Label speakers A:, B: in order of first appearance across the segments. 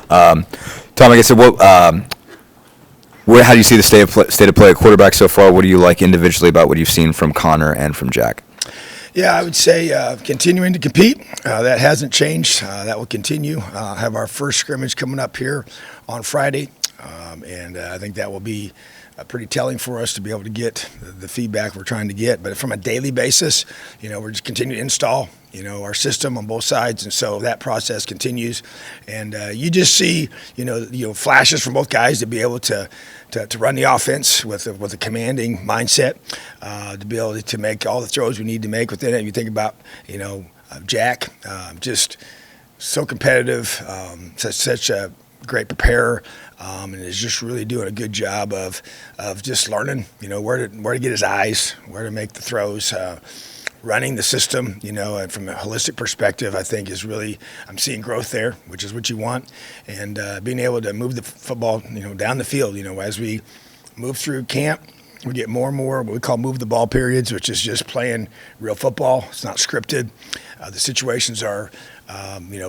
A: Tom, like I said, how do you see the state of play at quarterback so far? What do you like individually about what you've seen from Connor and from Jack?
B: Yeah, I would say continuing to compete. That hasn't changed. That will continue. Have our first scrimmage coming up here on Friday, and I think that will be pretty telling for us to be able to get the feedback we're trying to get. But from a daily basis, we're just continuing to install, our system on both sides, and so that process continues. And you just see, flashes from both guys to be able to run the offense with a commanding mindset, to be able to make all the throws we need to make within it. You think about, Jack, just so competitive, such a great preparer, and is just really doing a good job of just learning, where to get his eyes, where to make the throws, running the system, and from a holistic perspective, I think I'm seeing growth there, which is what you want, and being able to move the football, down the field, as we move through camp. We get more and more what we call move the ball periods, which is just playing real football. It's not scripted. The situations are,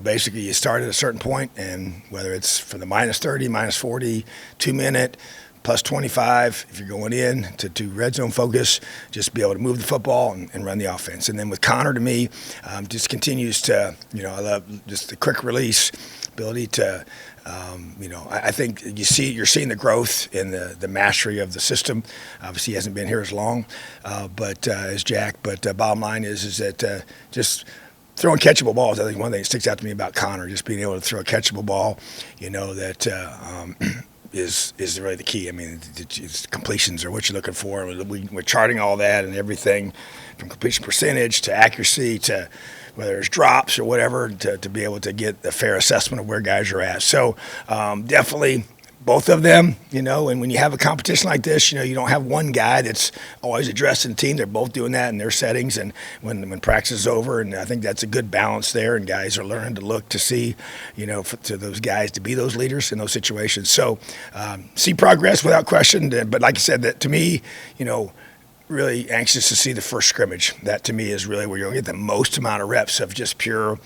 B: basically you start at a certain point, and whether it's from the minus 30, minus 40, 2 minute, plus 25, if you're going in to red zone focus, just be able to move the football and run the offense. And then with Connor, to me, just continues to, I love just the quick release, ability to, I think you're seeing the growth in the mastery of the system. Obviously, he hasn't been here as long, but as Jack. But bottom line is that just throwing catchable balls. I think one thing that sticks out to me about Connor, just being able to throw a catchable ball, that is really the key. I mean, completions are what you're looking for. We're charting all that and everything from completion percentage to accuracy to whether it's drops or whatever, to be able to get a fair assessment of where guys are at. So definitely both of them, and when you have a competition like this, you don't have one guy that's always addressing the team. They're both doing that in their settings and when practice is over, and I think that's a good balance there, and guys are learning to look to see, to those guys to be those leaders in those situations. So see progress without question, but like I said, that to me, really anxious to see the first scrimmage. That to me is really where you're going to get the most amount of reps of just pure,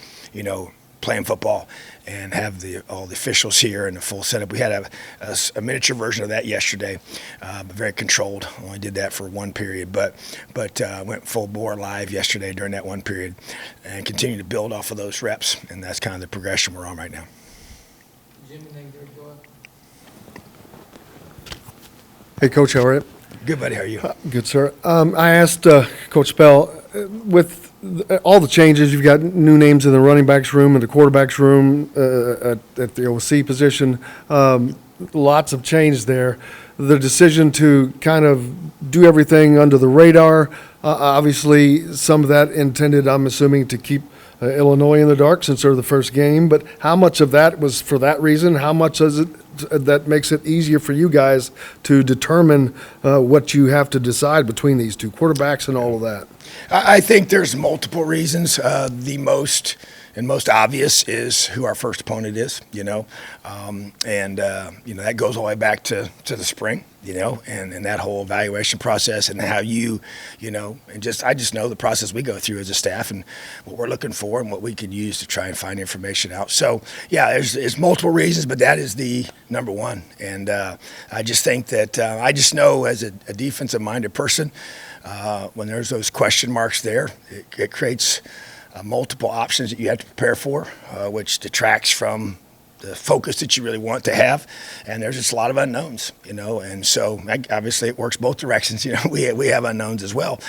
B: playing football, and have all the officials here and the full setup. We had a miniature version of that yesterday, but very controlled. Only did that for one period, but went full bore live yesterday during that one period, and continue to build off of those reps, and that's kind of the progression we're on right now.
C: Jimmy, go ahead.
D: Hey, Coach, how are you?
B: Good, buddy. How are you?
D: Good, sir. I asked Coach Spell, with all the changes, you've got new names in the running backs room and the quarterbacks room at the OC position. Lots of change there. The decision to kind of do everything under the radar, obviously some of that intended, I'm assuming, to keep Illinois in the dark since they're the first game. But how much of that was for that reason? How much is it that makes it easier for you guys to determine what you have to decide between these two quarterbacks and all of that?
B: I think there's multiple reasons. The most obvious is who our first opponent is, that goes all the way back to the spring, and that whole evaluation process and how I just know the process we go through as a staff and what we're looking for and what we can use to try and find information out. So, yeah, there's multiple reasons, but that is the number one. And I just think that I just know as a defensive-minded person, when there's those question marks there, it creates multiple options that you have to prepare for, which detracts from the focus that you really want to have. And there's just a lot of unknowns, and so obviously it works both directions. We have unknowns as well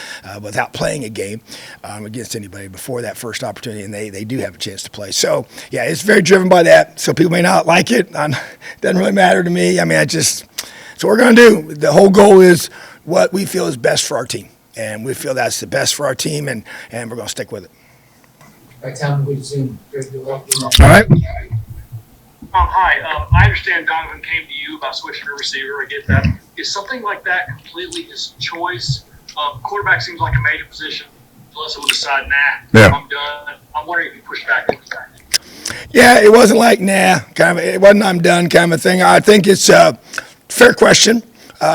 B: without playing a game against anybody before that first opportunity, and they do have a chance to play. So, yeah, it's very driven by that. So people may not like it. Doesn't really matter to me. I mean, so what we're going to do, the whole goal is what we feel is best for our team. And we feel that's the best for our team, and we're going to stick with it.
C: All right, Tom, good to see you. Great to welcome you.
B: All right.
E: Hi. I understand Donovan came to you about switching to receiver. I get that. Is something like that completely his choice? Quarterback seems like a major position. Unless someone decide, I'm done. I'm wondering if you push back on that.
B: Yeah, it wasn't like it wasn't I'm done kind of thing. I think it's a fair question.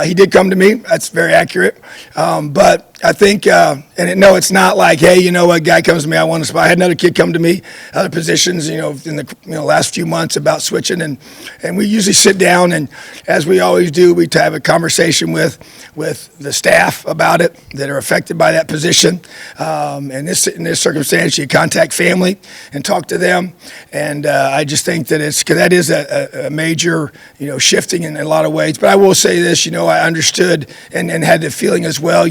B: He did come to me. That's very accurate. But I think, no, it's not like, hey, you know what, guy comes to me, I want to spot. I had another kid come to me, other positions, in the last few months about switching, and we usually sit down, and as we always do, we have a conversation with the staff about it that are affected by that position. In this circumstance, you contact family and talk to them, and I just think that because that is a major, shifting in a lot of ways. But I will say this, I understood and had the feeling as well,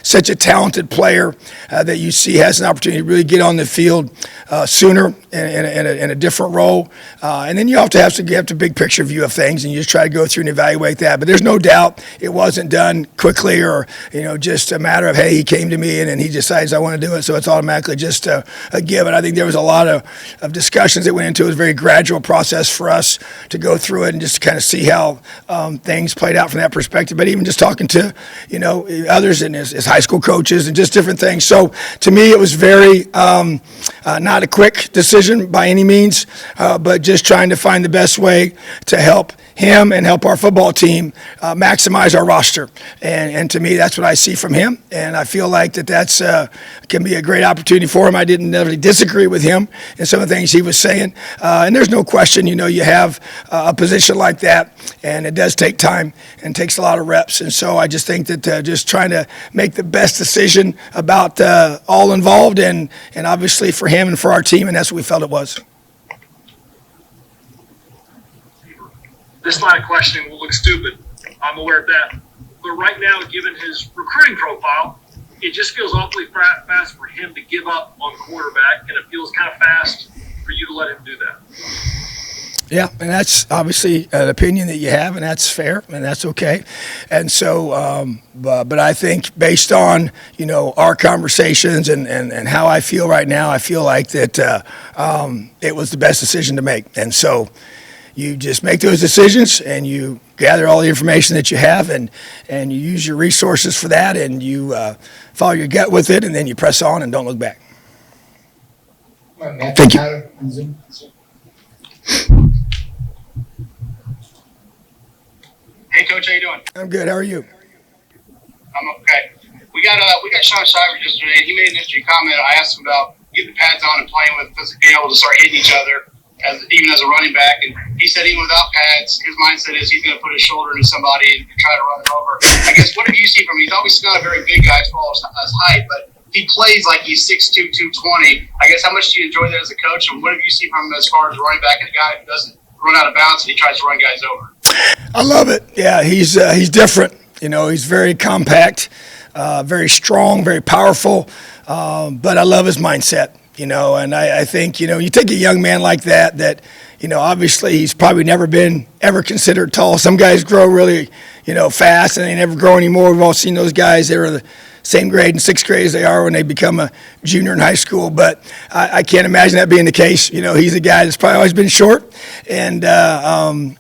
B: such a talented player that you see has an opportunity to really get on the field sooner in a different role. And then you have to have a big picture view of things, and you just try to go through and evaluate that. But there's no doubt it wasn't done quickly or, just a matter of, hey, he came to me and he decides I want to do it, so it's automatically just a given. I think there was a lot of discussions that went into it. It was a very gradual process for us to go through it and just to kind of see how things played out from that perspective. But even just talking to, others in his high school coaches and just different things. So to me, it was very not a quick decision by any means, but just trying to find the best way to help him and help our football team maximize our roster. And to me, that's what I see from him. And I feel like that's can be a great opportunity for him. I didn't really disagree with him in some of the things he was saying. And there's no question, you have a position like that, and it does take time and takes a lot of reps. And so I just think that just trying to make the best decision about all involved and obviously for him and for our team, and that's what we felt it was.
E: This line of questioning will look stupid. I'm aware of that. But right now, given his recruiting profile, it just feels awfully fast for him to give up on quarterback, and it feels kind of fast for you to let him do that.
B: Yeah, and that's obviously an opinion that you have, and that's fair, and that's okay. And so, but I think based on, our conversations and how I feel right now, I feel like that it was the best decision to make. And so you just make those decisions and you gather all the information that you have and you use your resources for that, and you follow your gut with it, and then you press on and don't look back. Thank you.
F: Hey, Coach, how you doing?
B: I'm good. How are you?
F: I'm okay. We got Sean Shivers yesterday, and he made an interesting comment. I asked him about getting the pads on and playing with, being able to start hitting each other, even as a running back. And he said even without pads, his mindset is he's going to put his shoulder into somebody and try to run it over. I guess, what have you seen from him? He's obviously not a very big guy as far as height, but he plays like he's 6'2", 220. I guess, how much do you enjoy that as a coach, and what have you seen from him as far as running back and a guy who doesn't run out of bounds and he tries to run guys over?
B: I love it. Yeah, he's different. He's very compact, very strong, very powerful, but I love his mindset. And I think, you take a young man like that, obviously he's probably never been ever considered tall. Some guys grow really, fast, and they never grow anymore. We've all seen those guys. They were the same grade in sixth grade as they are when they become a junior in high school. But I can't imagine that being the case. He's a guy that's probably always been short and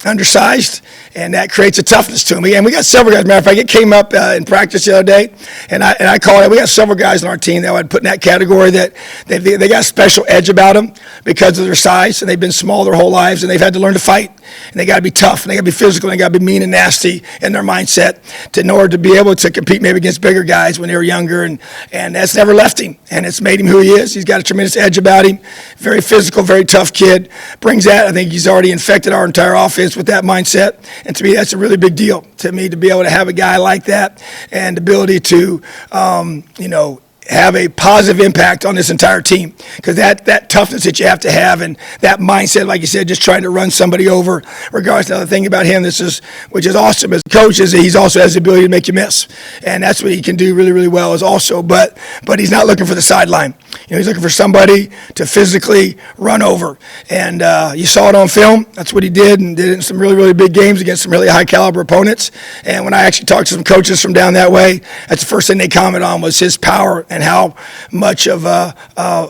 B: undersized, and that creates a toughness to him. And we got several guys. Matter of fact, it came up in practice the other day, and I call it. We got several guys on our team that I would put in that category that they got a special edge about them because of their size, and they've been small their whole lives, and they've had to learn to fight, and they got to be tough, and they got to be physical, and they got to be mean and nasty in their mindset in order to be able to compete maybe against bigger guys when they were younger, and that's never left him, and it's made him who he is. He's got a tremendous edge about him, very physical, very tough kid, brings that. I think he's already infected our entire offense with that mindset, and to me, that's a really big deal to me to be able to have a guy like that and the ability to, have a positive impact on this entire team, because that toughness that you have to have and that mindset, like you said, just trying to run somebody over, regardless. Another thing about him, which is awesome as a coach, is that he's also has the ability to make you miss, and that's what he can do really, really well. Is also, but he's not looking for the sideline. He's looking for somebody to physically run over, and you saw it on film. That's what he did, and did it in some really, really big games against some really high caliber opponents. And when I actually talked to some coaches from down that way, that's the first thing they comment on was his power and how much of a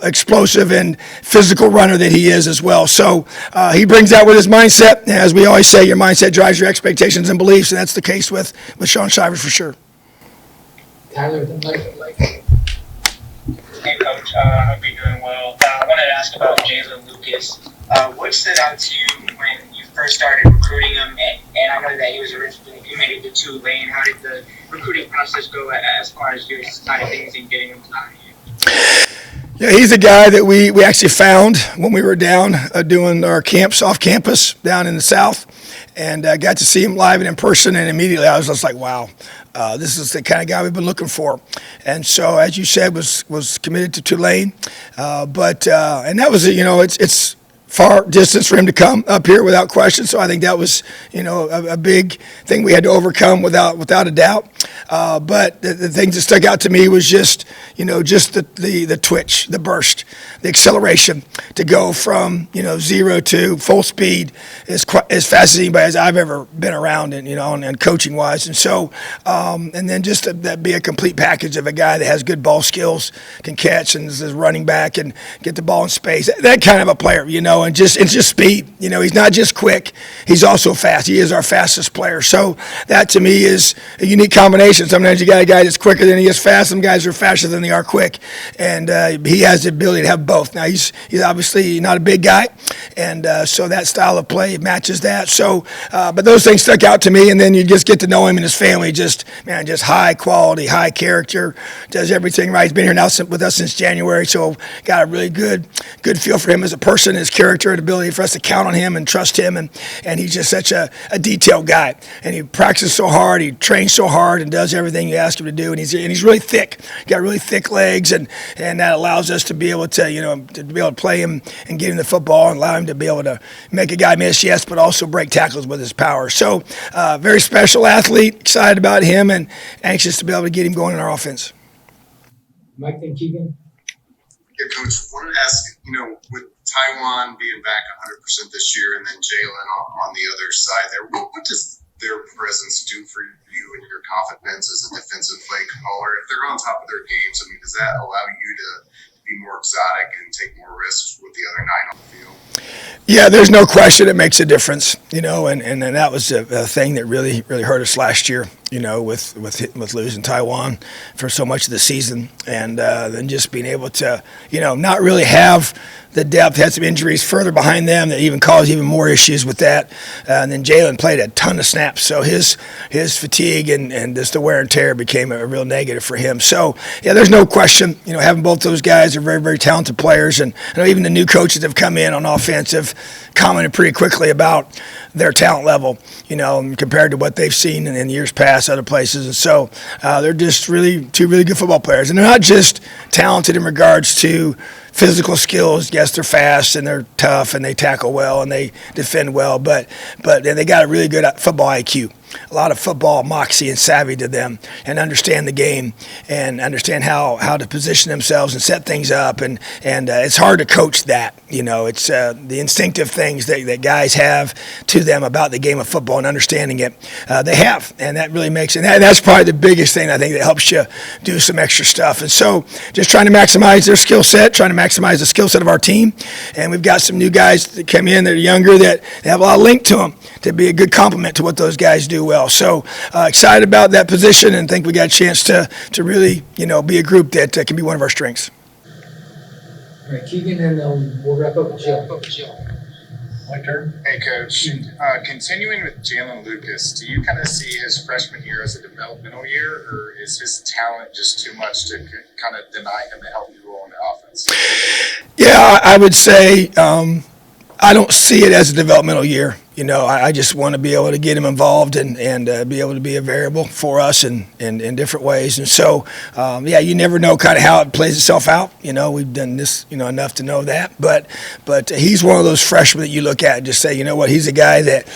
B: explosive and physical runner that he is as well. So he brings that with his mindset. And as we always say, your mindset drives your expectations and beliefs, and that's the case with Sean Shivers for sure.
C: Tyler, the mic.
G: Hey, Coach. I hope you're doing well. I wanted to ask about Jalen Lucas. What stood out to you when you first started recruiting him? And I know that he was originally committed to Tulane. How did the recruiting process go as far as your side of things and getting them signed?
B: Yeah, he's a guy that we actually found when we were down doing our camps off campus down in the South, and got to see him live and in person, and immediately I was just like, wow, this is the kind of guy we've been looking for. And so, as you said, was committed to Tulane, and that was, it's far distance for him to come up here without question. So I think that was, a big thing we had to overcome without a doubt. But the things that stuck out to me was just the twitch, the burst, the acceleration to go from, 0 to full speed as fast as anybody I've ever been around and coaching wise. And so, and then just that be a complete package of a guy that has good ball skills, can catch and is running back and get the ball in space. That kind of a player, and just speed. He's not just quick, he's also fast. He is our fastest player. So that to me is a unique combination. Sometimes you got a guy that's quicker than he is fast. Some guys are faster than they are quick, and he has the ability to have both. Now he's obviously not a big guy, and so that style of play matches that. So, but those things stuck out to me, and then you just get to know him and his family. Just high quality, high character, does everything right. He's been here now with us since January, so got a really good feel for him as a person, his character, and ability for us to count on him and trust him, and he's just such a detailed guy, and he practices so hard, he trains so hard, and does everything you ask him to do, and he's really thick, got really thick legs, and that allows us to be able to play him and get him the football and allow him to be able to make a guy miss, yes, but also break tackles with his power. So very special athlete, excited about him, and anxious to be able to get him going in our offense.
C: Mike and Keegan?
H: Yeah, Coach, wanted to ask, with Taiwan being back 100% this year and then Jalen on the other side there, what does their presence do for you and your confidence as a defensive play caller? If they're on top of their games, does that allow you to be more exotic and take more risks with the other 9 on the field?
B: Yeah, there's no question it makes a difference, and that was a thing that really hurt us last year, with losing Taiwan for so much of the season, and then just being able to, not really have the depth, had some injuries further behind them that even caused even more issues with that. And then Jalen played a ton of snaps, so his fatigue and just the wear and tear became a real negative for him. So, yeah, there's no question, having both those guys are very, very talented players, and I know even the new coaches that have come in on offense have commented pretty quickly about their talent level, compared to what they've seen in years past other places. And so they're just two really good football players. And they're not just talented in regards to physical skills. Yes, they're fast and they're tough and they tackle well and they defend well, but they got a really good football IQ. A lot of football moxie and savvy to them, and understand the game and understand how to position themselves and set things up, and it's hard to coach that. It's the instinctive things that guys have to them about the game of football and understanding it. They have, and that really makes it. And that's probably the biggest thing I think that helps you do some extra stuff. And so, just trying to maximize their skill set, trying to maximize the skill set of our team, and we've got some new guys that come in that are younger that have a lot of link to them to be a good complement to what those guys do well. So excited about that position, and think we got a chance to really be a group that can be one of our strengths.
C: All right, Keegan, and we'll wrap up with Jill.
I: My turn. Hey, Coach. Continuing with Jalen Lucas, do you kind of see his freshman year as a developmental year, or is his talent just too much to kind of deny him a healthy role in the offense?
B: Yeah, I would say I don't see it as a developmental year. I just want to be able to get him involved and be able to be a variable for us in different ways. And so, you never know kind of how it plays itself out. We've done this, enough to know that. But he's one of those freshmen that you look at and just say, he's a guy that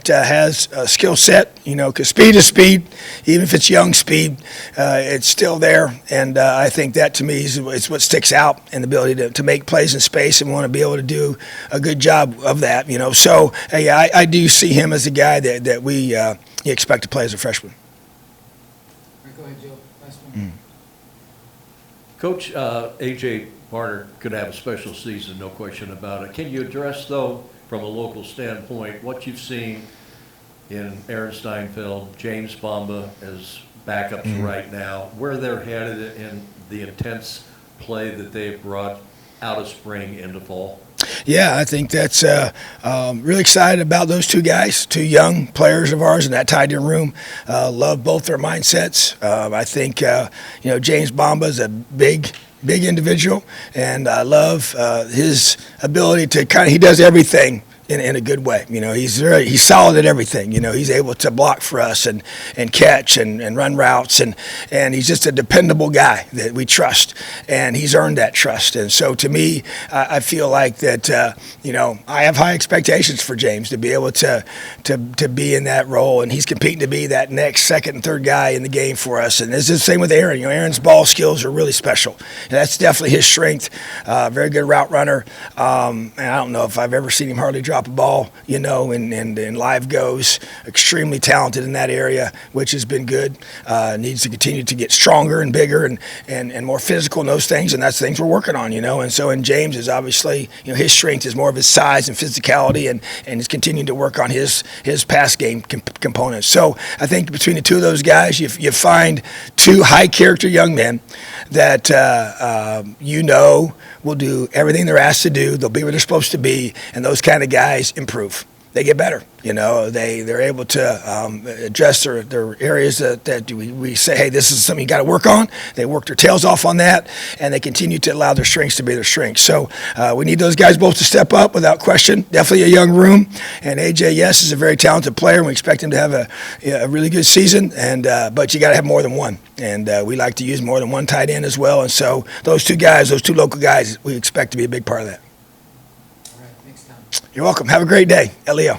B: has a skill set, because speed is speed. Even if it's young speed, it's still there. And I think that to me is what sticks out, and the ability to make plays in space and want to be able to do a good job of that, So, I do see him as a guy that we expect to play as a freshman.
C: All right, go ahead, Joe. Last one.
J: Coach, A.J. Barner could have a special season, no question about it. Can you address, though, from a local standpoint, what you've seen in Aaron Steinfeld, James Bamba as backups right now, where they're headed in the intense play that they've brought out of spring into fall?
B: Yeah, I think that's really excited about those two guys, two young players of ours in that tight end room. Love both their mindsets. I think James Bomba's a big individual, and I love his ability to he does everything in a good way. He's solid at everything. He's able to block for us and catch and run routes, and he's just a dependable guy that we trust, and he's earned that trust. And so to me, I feel like that I have high expectations for James to be able to be in that role, and he's competing to be that next second and third guy in the game for us. And this is the same with Aaron. Aaron's ball skills are really special, and that's definitely his strength. Very good route runner, and I don't know if I've ever seen him hardly drop a ball, and live goes. Extremely talented in that area, which has been good. Needs to continue to get stronger and bigger and more physical in those things, and that's things we're working on, And so, in James is obviously, his strength is more of his size and physicality, and he's continuing to work on his pass game components. So, I think between the two of those guys, you find two high character young men that will do everything they're asked to do. They'll be where they're supposed to be, and those kind of guys improve. They get better. They're able to address their areas that we say, hey, this is something you got to work on. They work their tails off on that, and they continue to allow their strengths to be their strengths. So we need those guys both to step up without question. Definitely a young room, and AJ, yes, is a very talented player, and we expect him to have a really good season. But you got to have more than one, and we like to use more than one tight end as well. And so those two guys, those two local guys, we expect to be a big part of that.
C: All right, thanks, Tom.
B: You're welcome. Have a great day. Elio.